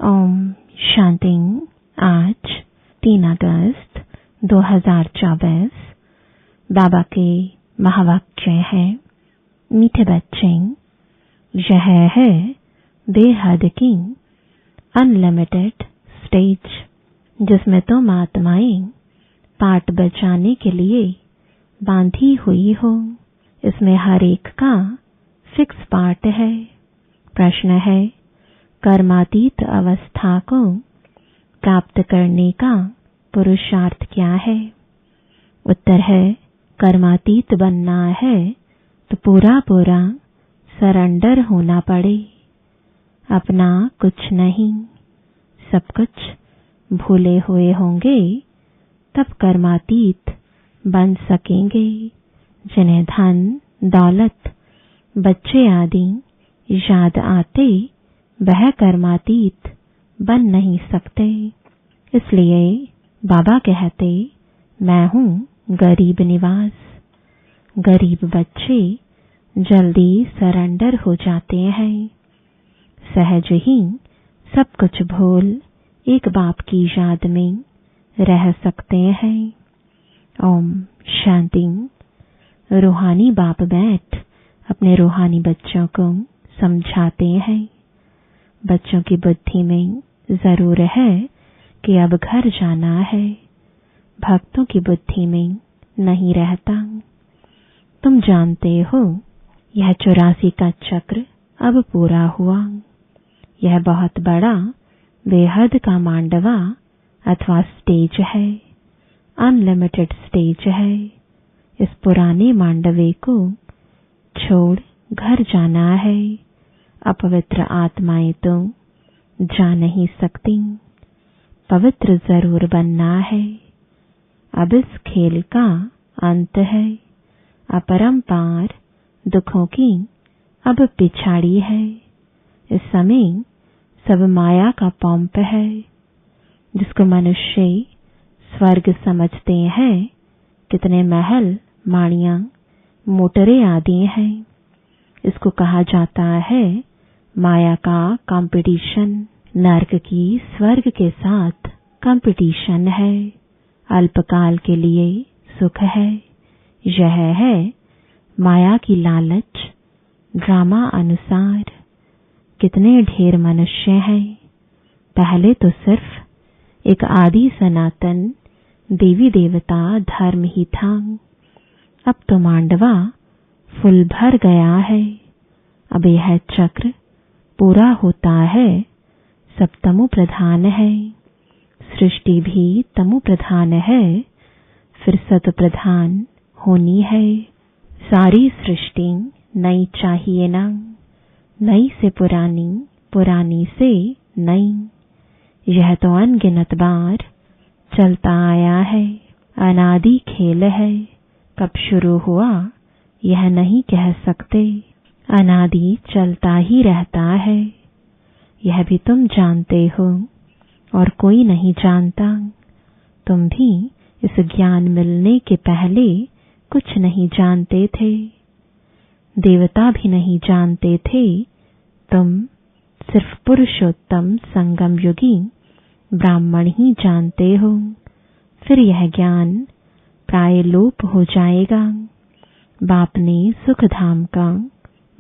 ओम शांति। आज 3 अगस्त 2024 बाबा के महावाक्य है। मीठे बच्चे, यह है बेहद की अनलिमिटेड स्टेज जिसमें तुम आत्माएं पाठ बचाने के लिए बांधी हुई हो। इसमें हर एक का फिक्स पार्ट है। प्रश्न है, कर्मातीत अवस्था को प्राप्त करने का पुरुषार्थ क्या है? उत्तर है, कर्मातीत बनना है तो पूरा पूरा सरेंडर होना पड़े। अपना कुछ नहीं, सब कुछ भूले हुए होंगे, तब कर्मातीत बन सकेंगे। जिन्हें धन, दौलत, बच्चे आदि याद आते, वह कर्मातीत बन नहीं सकते। इसलिए बाबा कहते, मैं हूँ गरीब निवास। गरीब बच्चे जल्दी सरेंडर हो जाते हैं। सहज ही सब कुछ भूल एक बाप की याद में रह सकते हैं। ओम शांति। रूहानी बाप बैठ अपने रूहानी बच्चों को समझाते हैं। बच्चों की बुद्धि में जरूर है कि अब घर जाना है। भक्तों की बुद्धि में नहीं रहता। तुम जानते हो, यह 84 का चक्र अब पूरा हुआ। यह बहुत बड़ा बेहद का मांडवा अथवा स्टेज है। अनलिमिटेड स्टेज है। इस पुराने मांडवे को छोड़ घर जाना है। अपवित्र आत्माएं तो जा नहीं सकती। पवित्र जरूर बनना है। अब इस खेल का अंत है। अपरंपार दुखों की अब पिछाड़ी है। इस समय सब माया का पंप है। जिसको मनुष्य स्वर्ग समझते हैं, कितने महल, माड़ियां, मोटरें आदि हैं। इसको कहा जाता है माया का कंपटीशन। नरक की स्वर्ग के साथ कंपटीशन है। अल्पकाल के लिए सुख है। यह है माया की लालच। ड्रामा अनुसार कितने ढेर मनुष्य हैं। पहले तो सिर्फ एक आदि सनातन देवी देवता धर्म ही था। अब तो मांडवा फुल भर गया है। अब यह चक्र पूरा होता है। सब तमो प्रधान है। सृष्टि भी तमो प्रधान है। फिर सत प्रधान होनी है। सारी सृष्टि नई चाहिए ना। नई से पुरानी, पुरानी से नई। यह तो अनगिनत बार चलता आया है। अनादि खेल है। कब शुरू हुआ यह नहीं कह सकते। अनादि चलता ही रहता है। यह भी तुम जानते हो और कोई नहीं जानता। तुम भी इस ज्ञान मिलने के पहले कुछ नहीं जानते थे। देवता भी नहीं जानते थे। तुम सिर्फ पुरुषोत्तम संगम युगी ब्राह्मण ही जानते हो। फिर यह ज्ञान प्राय लोप हो जाएगा। बाप ने सुख धाम का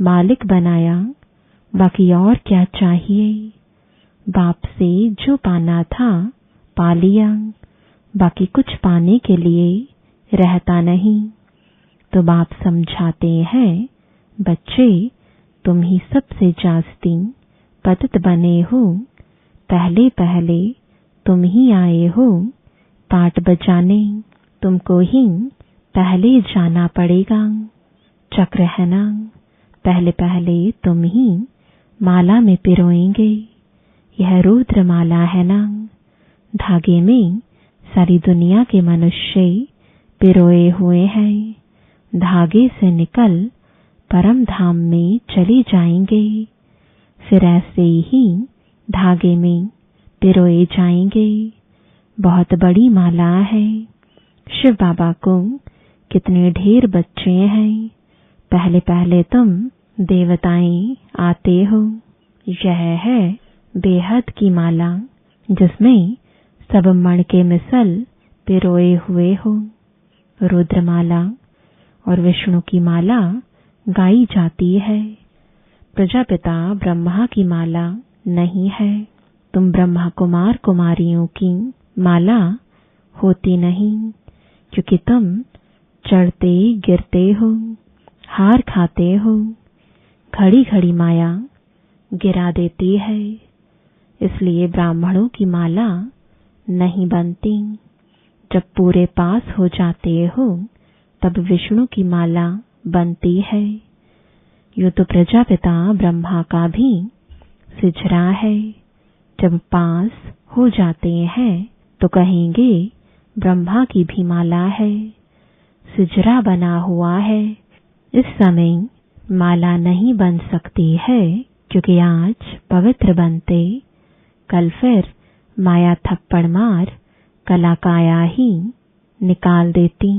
मालिक बनाया। बाकी और क्या चाहिए? बाप से जो पाना था पा लिया। बाकी कुछ पाने के लिए रहता नहीं। तो बाप समझाते हैं, बच्चे तुम ही सबसे जास्ती पतित बने हो। पहले पहले तुम ही आए हो पाठ बजाने। तुमको ही पहले जाना पड़ेगा। चक्र है ना, पहले पहले तुम ही माला में पिरोएंगे। यह रुद्र माला है ना। धागे में सारी दुनिया के मनुष्य पिरोए हुए हैं। धागे से निकल परम धाम में चले जाएंगे। फिर ऐसे ही धागे में पिरोए जाएंगे। बहुत बड़ी माला है। शिव बाबा को कितने ढेर बच्चे हैं। पहले पहले तुम देवताएं आते हो। यह है बेहद की माला जिसमें सब मण के मिसल पिरोए हुए हो। रुद्रमाला और विष्णु की माला गाई जाती है। प्रजापिता ब्रह्मा की माला नहीं है। तुम ब्रह्मा कुमार कुमारियों की माला होती नहीं, क्योंकि तुम चढ़ते गिरते हो, हार खाते हो। घड़ी घड़ी माया गिरा देती है, इसलिए ब्राह्मणों की माला नहीं बनती। जब पूरे पास हो जाते हो तब विष्णु की माला बनती है। यूं तो प्रजापिता ब्रह्मा का भी सिजरा है। जब पास हो जाते हैं तो कहेंगे ब्रह्मा की भी माला है, सिजरा बना हुआ है। इस समय माला नहीं बन सकती है, क्योंकि आज पवित्र बनते कल फिर माया थप्पड़ मार कलाकाया ही निकाल देती।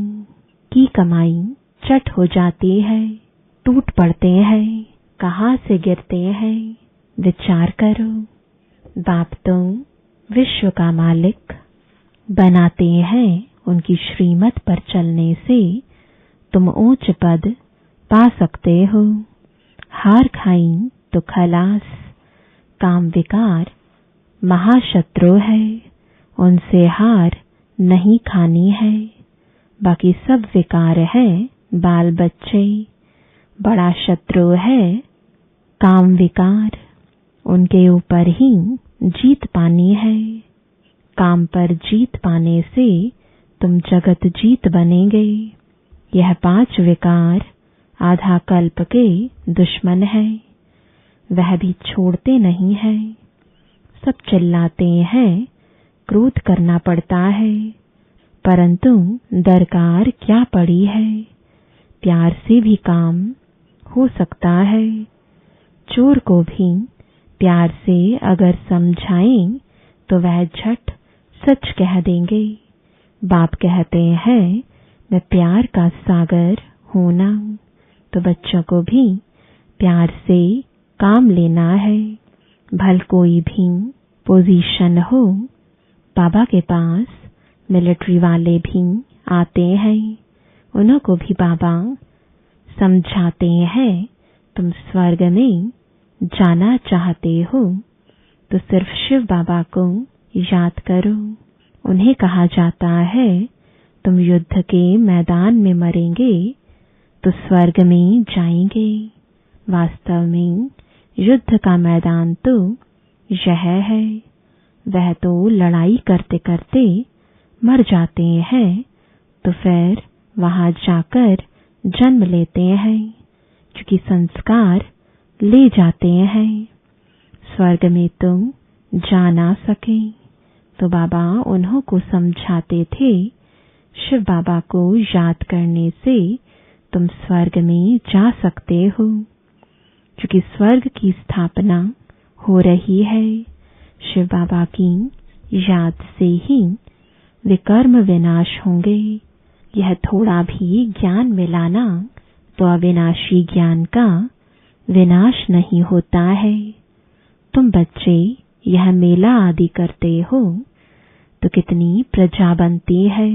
की कमाई चट हो जाती है, टूट पड़ते हैं, कहाँ से गिरते हैं, विचार करो। बाप तो विश्व का मालिक बनाते हैं। उनकी श्रीमत पर चलने से तुम ऊंच पद पा सकते हो। हार खाई तो खलास। काम विकार महाशत्रु है, उनसे हार नहीं खानी है। बाकी सब विकार है बाल बच्चे। बड़ा शत्रु है काम विकार, उनके ऊपर ही जीत पानी है। काम पर जीत पाने से तुम जगत जीत बनेंगे। यह 5 विकार आधा कल्प के दुश्मन है, वह भी छोड़ते नहीं है। सब चिल्लाते हैं, क्रोध करना पड़ता है, परंतु दरकार क्या पड़ी है। प्यार से भी काम हो सकता है। चोर को भी प्यार से अगर समझाएं तो वह झट सच कह देंगे। बाप कहते हैं मैं प्यार का सागर हूं ना। तो बच्चों को भी प्यार से काम लेना है। भल कोई भी पोजीशन हो, बाबा के पास मिलिट्री वाले भी आते हैं, उन्हों को भी बाबा समझाते हैं तुम स्वर्ग में जाना चाहते हो तो सिर्फ शिव बाबा को याद करो। उन्हें कहा जाता है तुम युद्ध के मैदान में मरेंगे तो स्वर्ग में जाएंगे। वास्तव में युद्ध का मैदान तो यह है। वह तो लड़ाई करते करते मर जाते हैं तो फिर वहां जाकर जन्म लेते हैं, क्योंकि संस्कार ले जाते हैं। स्वर्ग में तुम जा ना सके तो बाबा उन्हों को समझाते थे शिव बाबा को याद करने से तुम स्वर्ग में जा सकते हो, क्योंकि स्वर्ग की स्थापना हो रही है। शिव बाबा की याद से ही विकर्म विनाश होंगे। यह थोड़ा भी ज्ञान मिलाना तो अविनाशी ज्ञान का विनाश नहीं होता है। तुम बच्चे यह मेला आदि करते हो तो कितनी प्रजा बनती है।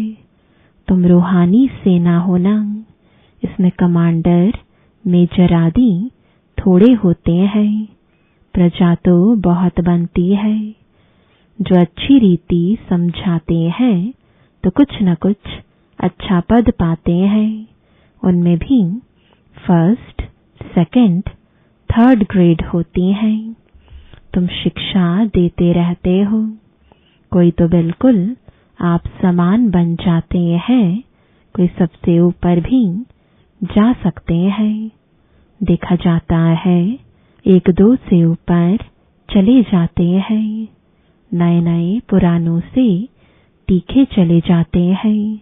तुम रूहानी सेना हो ना, इसमें कमांडर मेजर आदि थोड़े होते हैं। प्रजा तो बहुत बनती है। जो अच्छी रीति समझाते हैं तो कुछ न कुछ अच्छा पद पाते हैं। उनमें भी फर्स्ट, सेकंड, थर्ड ग्रेड होती हैं। तुम शिक्षा देते रहते हो। कोई तो बिल्कुल आप समान बन जाते हैं, कोई सबसे ऊपर भी जा सकते हैं। देखा जाता है 1-2 से ऊपर चले जाते हैं। नए नए पुरानों से तीखे चले जाते हैं।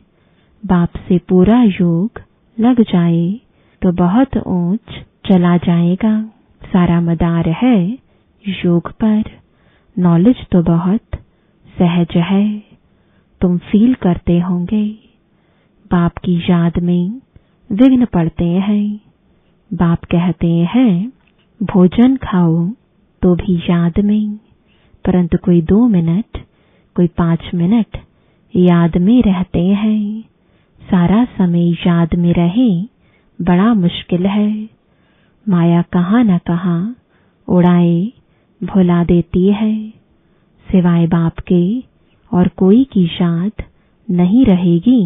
बाप से पूरा योग लग जाए तो बहुत ऊंच चला जाएगा। सारा मदार है योग पर। नॉलेज तो बहुत सहज है, तुम फील करते होंगे। बाप की याद में विघ्न पड़ते हैं। बाप कहते हैं भोजन खाओ तो भी याद में। परंतु कोई 2 मिनट, कोई 5 मिनट याद में रहते हैं। सारा समय याद में रहे बड़ा मुश्किल है। माया कहाँ न कहाँ उड़ाए भुला देती है। सिवाय बाप के और कोई की याद नहीं रहेगी,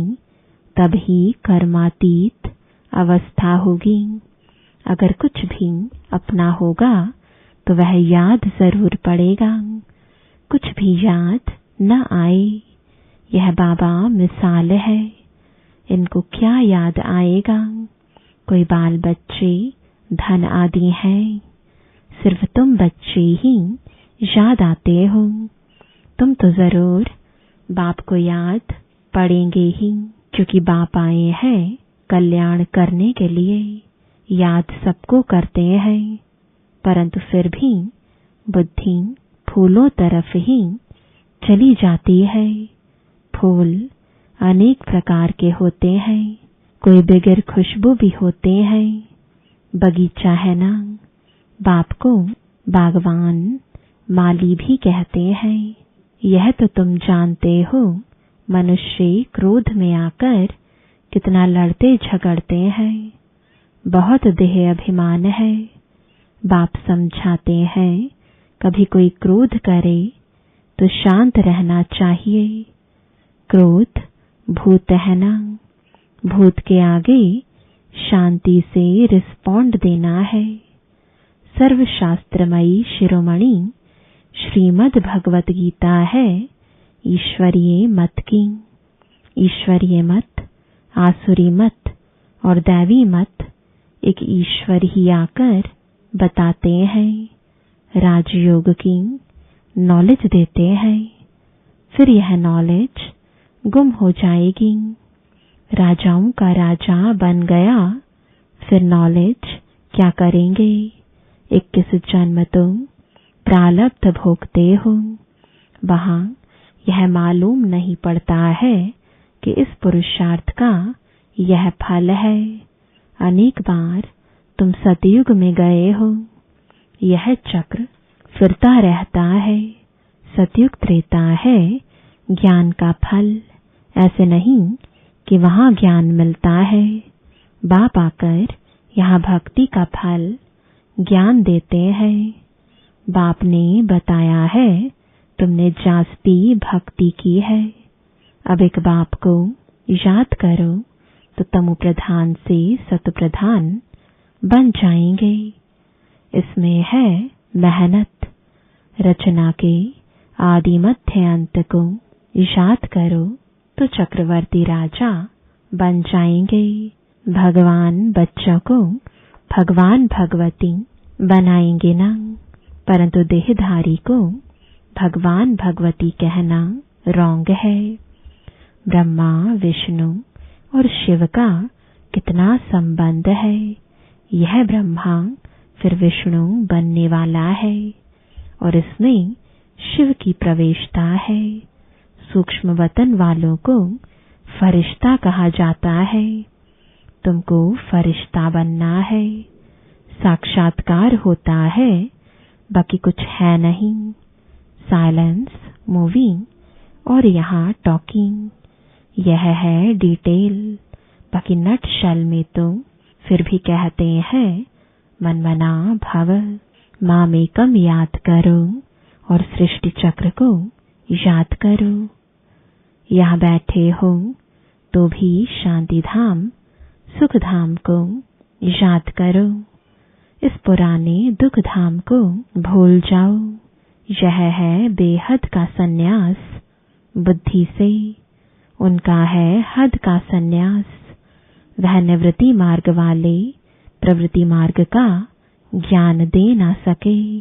तब ही कर्मातीत अवस्था होगी। अगर कुछ भी अपना होगा तो वह याद जरूर पड़ेगा। कुछ भी याद न आए, यह बाबा मिसाल है। इनको क्या याद आएगा? कोई बाल बच्चे, धन आदि हैं। सिर्फ तुम बच्चे ही याद आते हो। तुम तो जरूर बाप को याद पड़ेंगे ही, क्योंकि बाप आए हैं कल्याण करने के लिए। याद सबको करते हैं, परंतु फिर भी बुद्धि फूलों तरफ ही चली जाती है। फूल अनेक प्रकार के होते हैं, कोई बगैर खुशबू भी होते हैं। बगीचा है ना, बाप को बागवान, माली भी कहते हैं। यह तो तुम जानते हो। मनुष्य क्रोध में आकर कितना लड़ते झगड़ते हैं। बहुत देह अभिमान है। बाप समझाते हैं, कभी कोई क्रोध करे तो शांत रहना चाहिए। क्रोध भूत है ना, भूत के आगे शांति से रिस्पॉन्ड देना है। सर्वशास्त्रमयी शिरोमणि श्रीमद् भगवत गीता है ईश्वरीय मत की। ईश्वरीय मत, आसुरी मत और दैवी मत एक ईश्वर ही आकर बताते हैं। राजयोग की नॉलेज देते हैं, फिर यह नॉलेज गुम हो जाएगी। राजाओं का राजा बन गया, फिर नॉलेज क्या करेंगे? 21 जन्म तुम प्रारब्ध भोगते हो। वहां यह मालूम नहीं पड़ता है कि इस पुरुषार्थ का यह फल है। अनेक बार तुम सतयुग में गए हो। यह चक्र फिरता रहता है। सतयुग त्रेता है ज्ञान का फल। ऐसे नहीं कि वहां ज्ञान मिलता है। बाप आकर यहाँ भक्ति का फल ज्ञान देते हैं। बाप ने बताया है, तुमने जास्ती भक्ति की है। अब एक बाप को याद करो तो तमो प्रधान से सत प्रधान बन जाएंगे। इसमें है मेहनत। रचना के आदि मध्य अंत को याद करो तो चक्रवर्ती राजा बन जाएंगे। भगवान बच्चों को भगवान भगवती बनाएंगे ना, परंतु देहधारी को भगवान भगवती कहना रॉन्ग है। ब्रह्मा, विष्णु और शिव का कितना संबंध है। यह ब्रह्मा फिर विष्णु बनने वाला है और इसमें शिव की प्रवेशता है। सूक्ष्म वतन वालों को फरिश्ता कहा जाता है। तुमको फरिश्ता बनना है। साक्षात्कार होता है, बाकी कुछ है नहीं। साइलेंस, मूविंग और यहाँ टॉकिंग, यह है डिटेल। बाकी नट शेल में तो फिर भी कहते हैं मनमना भव, मामेकम याद करो और सृष्टि चक्र को याद करो। यहाँ बैठे हो तो भी शांति धाम, सुख धाम को याद करो। इस पुराने दुख धाम को भूल जाओ। यह है बेहद का सन्यास बुद्धि से। उनका है हद का सन्यास। वह निवृत्ति मार्ग वाले प्रवृत्ति मार्ग का ज्ञान दे ना सके।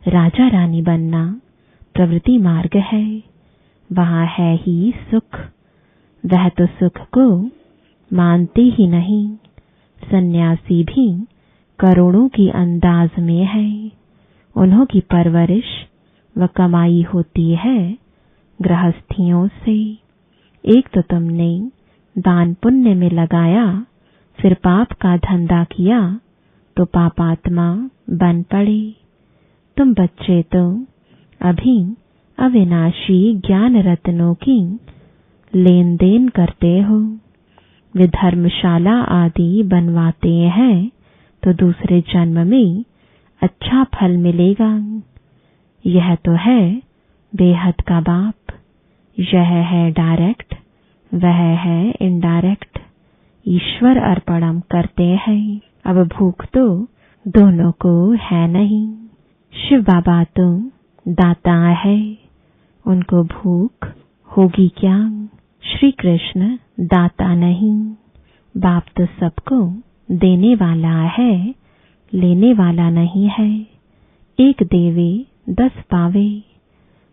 राजा रानी बनना प्रवृत्ति मार्ग है। वहां है ही सुख। वह तो सुख को मानते ही नहीं। सन्यासी भी करोड़ों की अंदाज में है। उन्हों की परवरिश व कमाई होती है गृहस्थियों से। एक तो तुमने दान पुण्य में लगाया, फिर पाप का धंधा किया तो पापात्मा बन पड़े। तुम बच्चे तो अभी अविनाशी ज्ञान रत्नों की लेन देन करते हो। वे धर्मशाला आदि बनवाते हैं तो दूसरे जन्म में अच्छा फल मिलेगा। यह तो है बेहद का बाप। यह है डायरेक्ट, वह है इनडायरेक्ट। ईश्वर अर्पणम करते हैं। अब भूख तो दोनों को है नहीं। शिव बाबा तो दाता है, उनको भूख होगी क्या? श्री कृष्ण दाता नहीं। बाप तो सबको देने वाला है, लेने वाला नहीं है। एक देवे 10 पावे।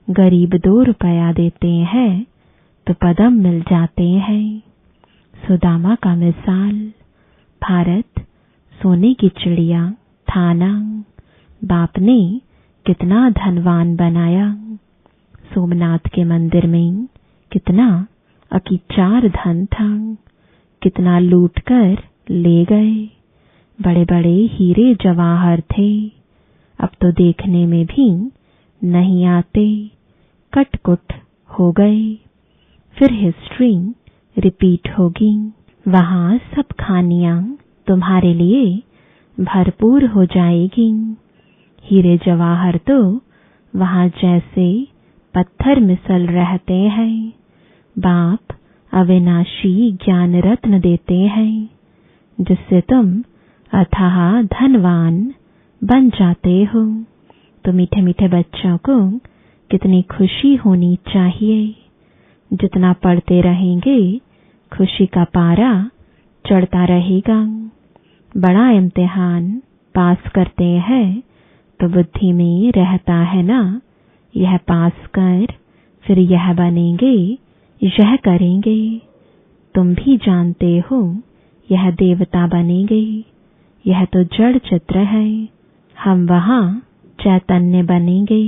गरीब 2 रुपया देते हैं तो पदम मिल जाते हैं। सुदामा का मिसाल। भारत सोने की चिड़िया था ना। बाप ने कितना धनवान बनाया। सोमनाथ के मंदिर में कितना अकीचार धन था। कितना लूट कर ले गए। बड़े बड़े हीरे जवाहर थे, अब तो देखने में भी नहीं आते। कटकुट हो गए। फिर हिस्ट्री रिपीट होगी। वहां सब खानियां तुम्हारे लिए भरपूर हो जाएगी। हीरे जवाहर तो वहां जैसे पत्थर मिसल रहते हैं। बाप अविनाशी ज्ञान रत्न देते हैं, जिससे तुम अथाह धनवान बन जाते हो। तो मीठे मीठे बच्चों को कितनी खुशी होनी चाहिए। जितना पढ़ते रहेंगे खुशी का पारा चढ़ता रहेगा। बड़ा इम्तिहान पास करते हैं तो बुद्धि में रहता है ना, यह पास कर फिर यह बनेंगे, यह करेंगे। तुम भी जानते हो यह देवता बनेंगे। यह तो जड़ चित्र है, हम वहां चैतन्य बनेंगे।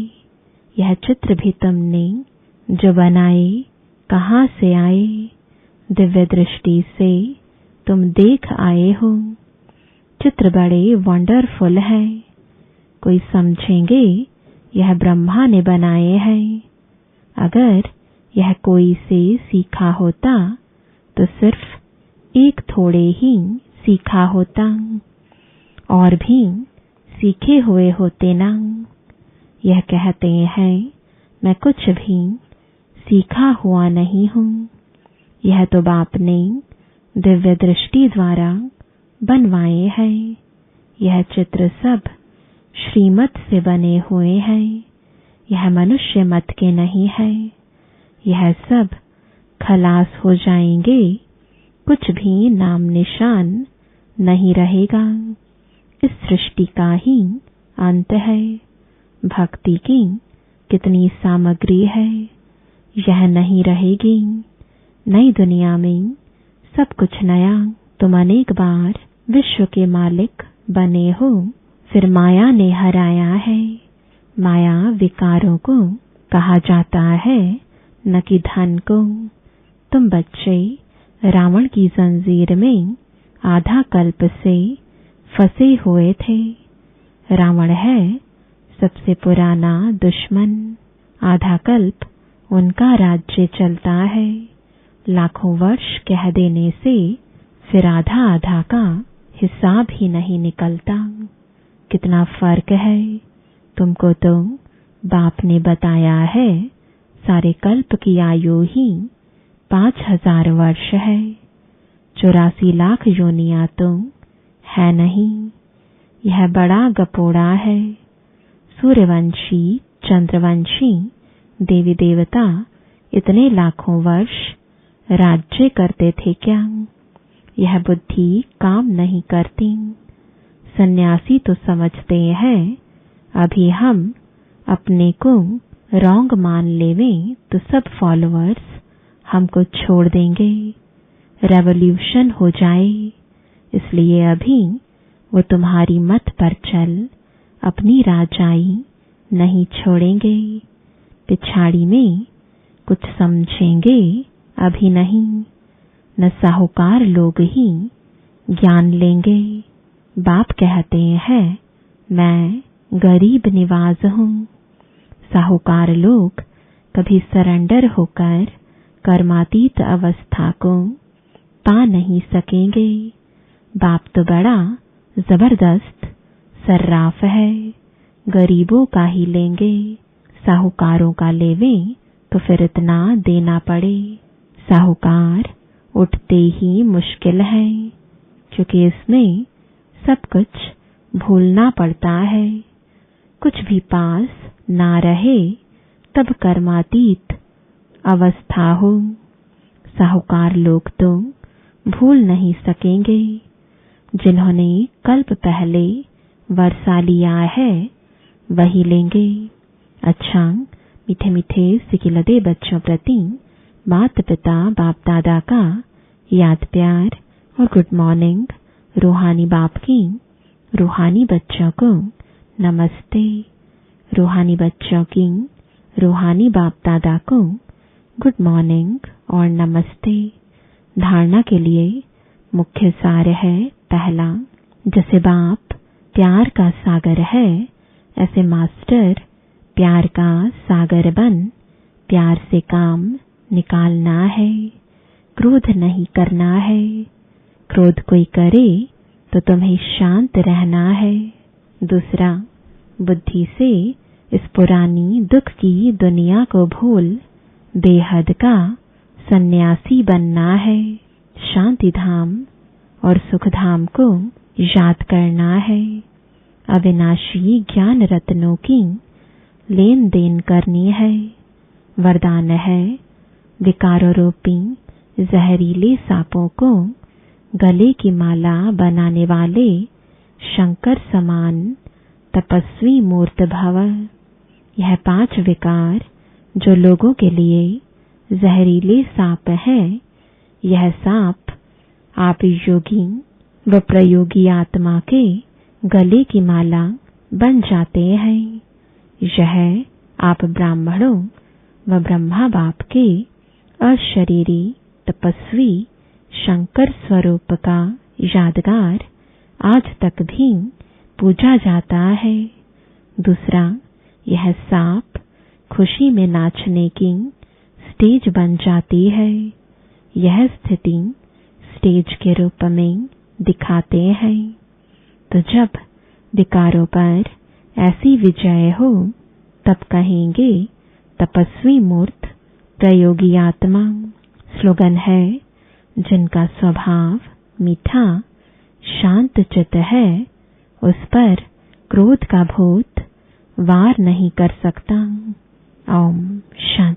यह चित्र भी तुमने जो बनाए कहां से आए? दिव्य दृष्टि से तुम देख आए हो। चित्र बड़े वंडरफुल है। कोई समझेंगे यह ब्रह्मा ने बनाए हैं। अगर यह कोई से सीखा होता तो सिर्फ एक थोड़े ही सीखा होता, और भी सीखे हुए होते ना। यह कहते हैं मैं कुछ भी सीखा हुआ नहीं हूं। यह तो बाप ने दिव्य दृष्टि द्वारा बनवाए हैं। यह चित्र सब श्रीमत से बने हुए हैं। यह मनुष्य मत के नहीं है। यह सब खलास हो जाएंगे, कुछ भी नाम निशान नहीं रहेगा। इस सृष्टि का ही अंत है। भक्ति की कितनी सामग्री है, यह नहीं रहेगी। नई दुनिया में सब कुछ नया। तुम अनेक बार विश्व के मालिक बने हो, फिर माया ने हराया है। माया विकारों को कहा जाता है, न कि धन को। तुम बच्चे रावण की जंजीर में आधा कल्प से फंसे हुए थे। रावण है सबसे पुराना दुश्मन। आधा कल्प उनका राज्य चलता है। लाखों वर्ष कह देने से फिर आधा आधा का हिसाब ही नहीं निकलता। कितना फर्क है। तुमको तो बाप ने बताया है सारे कल्प की आयु ही 5000 वर्ष है। 84 लाख योनियां तो है नहीं। यह बड़ा गपोड़ा है। सूर्यवंशी चंद्रवंशी देवी देवता इतने लाखों वर्ष राज्य करते थे क्या? यह बुद्धि काम नहीं करती। सन्यासी तो समझते हैं अभी हम अपने को रॉन्ग मान लेवें तो सब फॉलोअर्स हमको छोड़ देंगे, रेवोल्यूशन हो जाए। इसलिए अभी वो तुम्हारी मत पर चल अपनी राजाई नहीं छोड़ेंगे। पिछाड़ी में कुछ समझेंगे, अभी नहीं। न साहूकार लोग ही ज्ञान लेंगे। बाप कहते हैं मैं गरीब निवाज हूं। साहूकार लोग कभी सरेंडर होकर कर्मातीत अवस्था को पा नहीं सकेंगे। बाप तो बड़ा जबरदस्त सर्राफ है, गरीबों का ही लेंगे, साहूकारों का लेवें तो फिर इतना देना पड़े। साहूकार उठते ही मुश्किल है, क्योंकि इसमें सब कुछ भूलना पड़ता है। कुछ भी पास ना रहे तब कर्मातीत अवस्था हो। साहूकार लोग तो भूल नहीं सकेंगे। जिन्होंने कल्प पहले वर्षा लिया है वही लेंगे। अच्छा, मीठे मीठे सिकिलदे बच्चों प्रति माता पिता बाप दादा का याद प्यार और गुड मॉर्निंग। रूहानी बाप की रूहानी बच्चों को नमस्ते। रूहानी बच्चों की रूहानी बाप दादा को गुड मॉर्निंग और नमस्ते। धारणा के लिए मुख्य सार है, पहला, जैसे बाप प्यार का सागर है, ऐसे मास्टर प्यार का सागर बन प्यार से काम निकालना है। क्रोध नहीं करना है। क्रोध कोई करे तो तुम्हें शांत रहना है। दूसरा, बुद्धि से इस पुरानी दुख की दुनिया को भूल बेहद का सन्यासी बनना है। शांति धाम और सुख धाम को याद करना है। अविनाशी ज्ञान रत्नों की लेन देन करनी है। वरदान है, विकारोरूपी जहरीले सांपों को गले की माला बनाने वाले शंकर समान तपस्वी मूर्त भव। यह 5 विकार जो लोगों के लिए जहरीले सांप हैं, यह सांप आप योगी व प्रयोगी आत्मा के गले की माला बन जाते हैं। यह आप ब्राह्मणों व ब्रह्मा बाप के अशरीरी तपस्वी शंकर स्वरूप का यादगार आज तक भी पूजा जाता है। दूसरा, यह सांप खुशी में नाचने की स्टेज बन जाती है। यह स्थिति स्टेज के रूप में दिखाते हैं। तो जब विकारों पर ऐसी विजय हो तब कहेंगे तपस्वी मूर्त प्रयोगी आत्मा। स्लोगन है, जिनका स्वभाव मीठा शांत चित्त है, उस पर क्रोध का भूत वार नहीं कर सकता। ओम शांति।